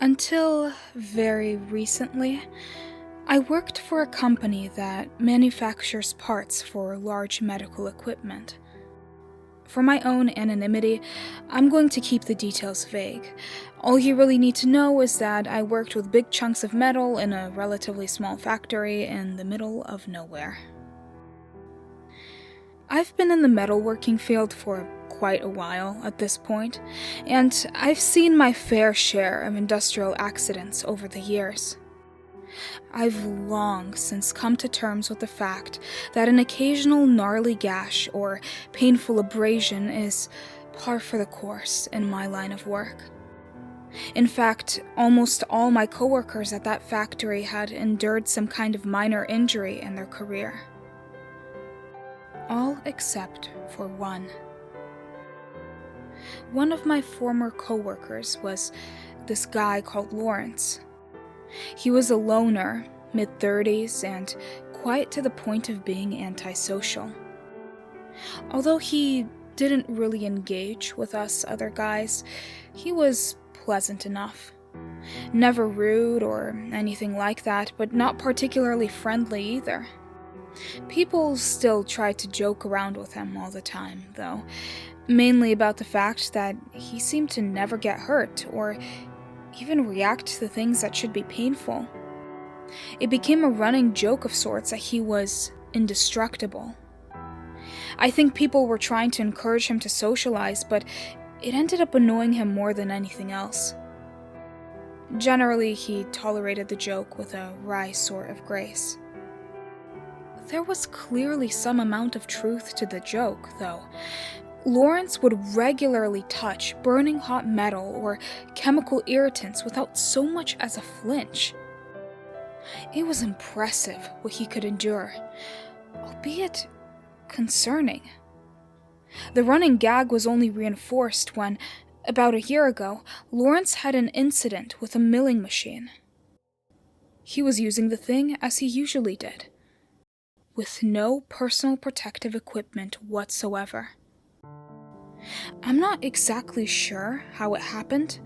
Until very recently, I worked for a company that manufactures parts for large medical equipment. For my own anonymity, I'm going to keep the details vague. All you really need to know is that I worked with big chunks of metal in a relatively small factory in the middle of nowhere. I've been in the metalworking field for quite a while at this point, and I've seen my fair share of industrial accidents over the years. I've long since come to terms with the fact that an occasional gnarly gash or painful abrasion is par for the course in my line of work. In fact, almost all my coworkers at that factory had endured some kind of minor injury in their career. All except for one. One of my former coworkers was this guy called Lawrence. He was a loner, mid-30s, and quite to the point of being antisocial. Although he didn't really engage with us other guys, he was pleasant enough. Never rude or anything like that, but not particularly friendly either. People still tried to joke around with him all the time, though, mainly about the fact that he seemed to never get hurt or even react to things that should be painful. It became a running joke of sorts that he was indestructible. I think people were trying to encourage him to socialize, but it ended up annoying him more than anything else. Generally, he tolerated the joke with a wry sort of grace. There was clearly some amount of truth to the joke, though. Lawrence would regularly touch burning hot metal or chemical irritants without so much as a flinch. It was impressive what he could endure, albeit concerning. The running gag was only reinforced when, about a year ago, Lawrence had an incident with a milling machine. He was using the thing as he usually did, with no personal protective equipment whatsoever. I'm not exactly sure how it happened,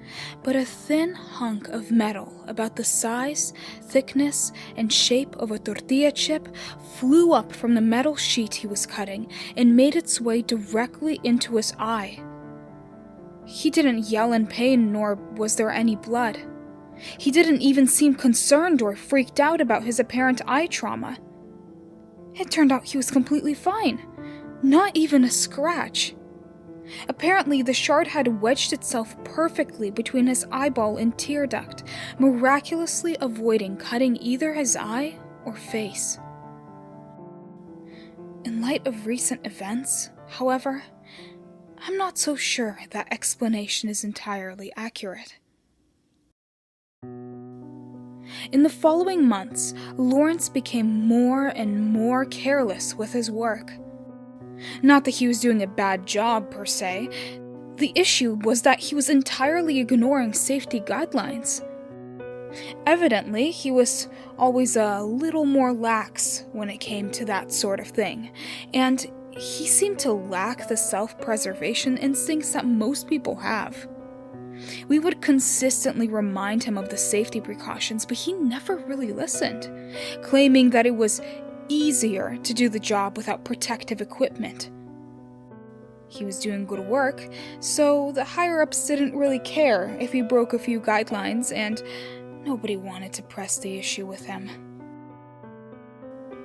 but a thin hunk of metal about the size, thickness, and shape of a tortilla chip flew up from the metal sheet he was cutting and made its way directly into his eye. He didn't yell in pain, nor was there any blood. He didn't even seem concerned or freaked out about his apparent eye trauma. It turned out he was completely fine. Not even a scratch. Apparently, the shard had wedged itself perfectly between his eyeball and tear duct, miraculously avoiding cutting either his eye or face. In light of recent events, however, I'm not so sure that explanation is entirely accurate. In the following months, Lawrence became more and more careless with his work. Not that he was doing a bad job, per se. The issue was that he was entirely ignoring safety guidelines. Evidently, he was always a little more lax when it came to that sort of thing, and he seemed to lack the self-preservation instincts that most people have. We would consistently remind him of the safety precautions, but he never really listened, claiming that it was easier to do the job without protective equipment. He was doing good work, so the higher-ups didn't really care if he broke a few guidelines, and nobody wanted to press the issue with him.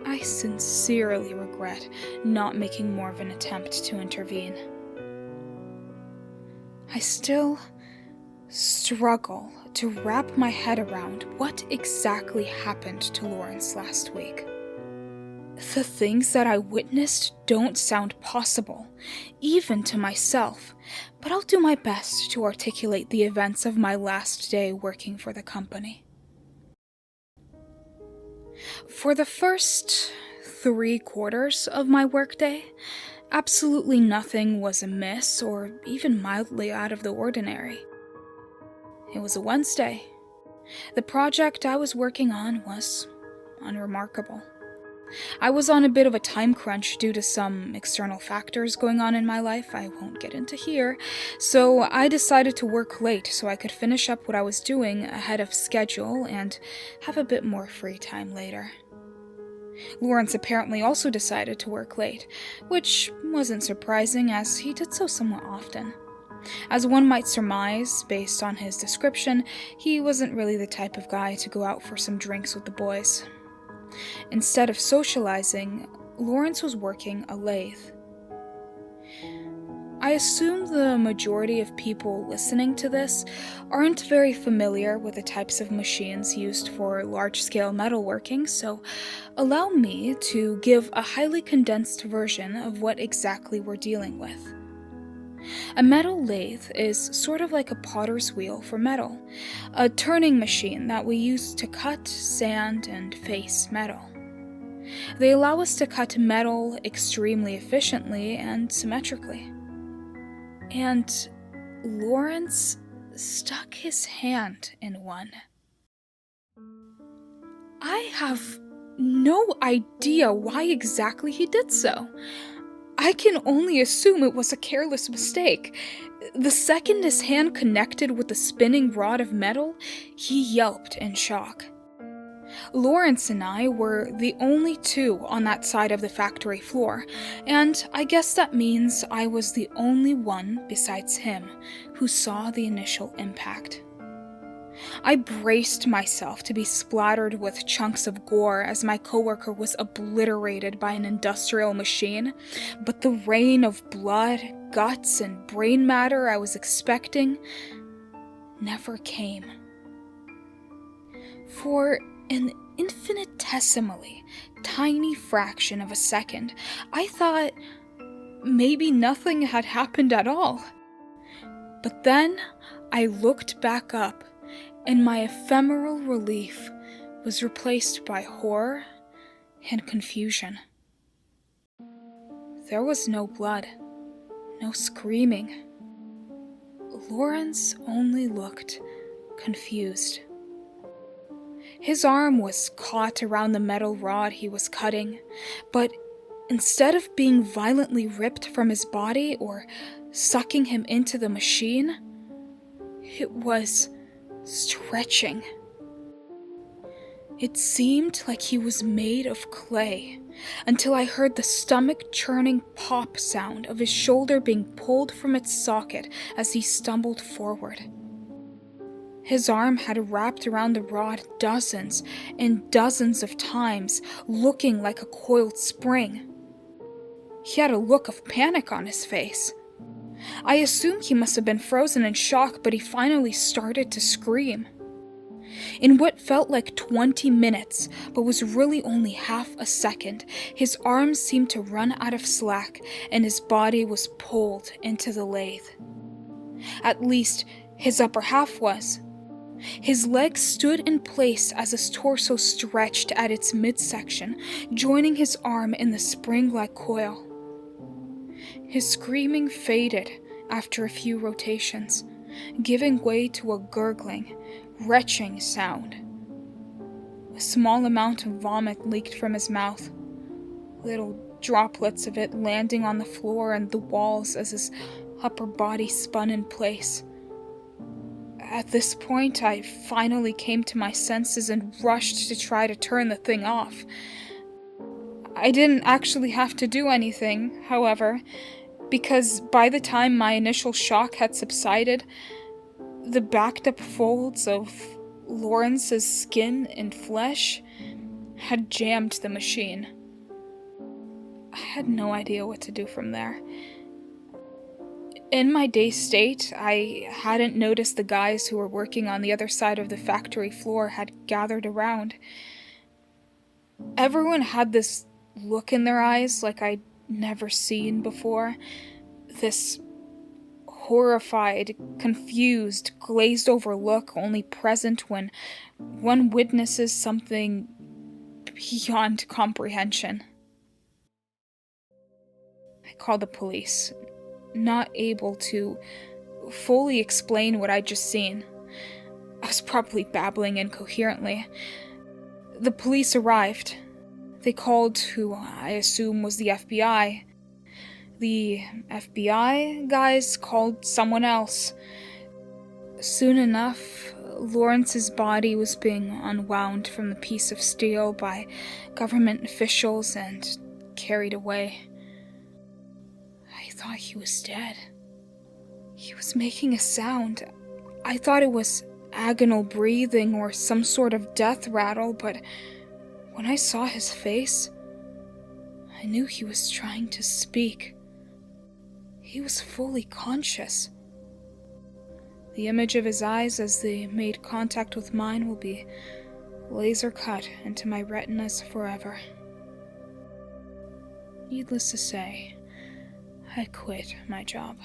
I sincerely regret not making more of an attempt to intervene. I still struggle to wrap my head around what exactly happened to Lawrence last week. The things that I witnessed don't sound possible, even to myself, but I'll do my best to articulate the events of my last day working for the company. For the first 3/4 of my workday, absolutely nothing was amiss or even mildly out of the ordinary. It was a Wednesday. The project I was working on was unremarkable. I was on a bit of a time crunch due to some external factors going on in my life I won't get into here, so I decided to work late so I could finish up what I was doing ahead of schedule and have a bit more free time later. Lawrence apparently also decided to work late, which wasn't surprising as he did so somewhat often. As one might surmise, based on his description, he wasn't really the type of guy to go out for some drinks with the boys. Instead of socializing, Lawrence was working a lathe. I assume the majority of people listening to this aren't very familiar with the types of machines used for large-scale metalworking, so allow me to give a highly condensed version of what exactly we're dealing with. A metal lathe is sort of like a potter's wheel for metal, a turning machine that we use to cut, sand, and face metal. They allow us to cut metal extremely efficiently and symmetrically. And Lawrence stuck his hand in one. I have no idea why exactly he did so. I can only assume it was a careless mistake. The second his hand connected with the spinning rod of metal, he yelped in shock. Lawrence and I were the only two on that side of the factory floor, and I guess that means I was the only one besides him who saw the initial impact. I braced myself to be splattered with chunks of gore as my coworker was obliterated by an industrial machine, but the rain of blood, guts, and brain matter I was expecting never came. For an infinitesimally tiny fraction of a second, I thought maybe nothing had happened at all. But then I looked back up, and my ephemeral relief was replaced by horror and confusion. There was no blood, no screaming. Lawrence only looked confused. His arm was caught around the metal rod he was cutting, but instead of being violently ripped from his body or sucking him into the machine, it was stretching. It seemed like he was made of clay, until I heard the stomach-churning pop sound of his shoulder being pulled from its socket as he stumbled forward. His arm had wrapped around the rod dozens and dozens of times, looking like a coiled spring. He had a look of panic on his face. I assumed he must have been frozen in shock, but he finally started to scream. In what felt like 20 minutes, but was really only half a second, his arms seemed to run out of slack, and his body was pulled into the lathe. At least, his upper half was. His legs stood in place as his torso stretched at its midsection, joining his arm in the spring-like coil. His screaming faded after a few rotations, giving way to a gurgling, retching sound. A small amount of vomit leaked from his mouth, little droplets of it landing on the floor and the walls as his upper body spun in place. At this point, I finally came to my senses and rushed to try to turn the thing off. I didn't actually have to do anything, however, because by the time my initial shock had subsided, the backed-up folds of Lawrence's skin and flesh had jammed the machine. I had no idea what to do from there. In my dazed state, I hadn't noticed the guys who were working on the other side of the factory floor had gathered around. Everyone had this look in their eyes like I'd never seen before. This horrified, confused, glazed-over look only present when one witnesses something beyond comprehension. I called the police, not able to fully explain what I'd just seen. I was probably babbling incoherently. The police arrived. They called who I assume was the FBI. The FBI guys called someone else. Soon enough, Lawrence's body was being unwound from the piece of steel by government officials and carried away. I thought he was dead. He was making a sound. I thought it was agonal breathing or some sort of death rattle, but when I saw his face, I knew he was trying to speak. He was fully conscious. The image of his eyes as they made contact with mine will be laser cut into my retinas forever. Needless to say, I quit my job.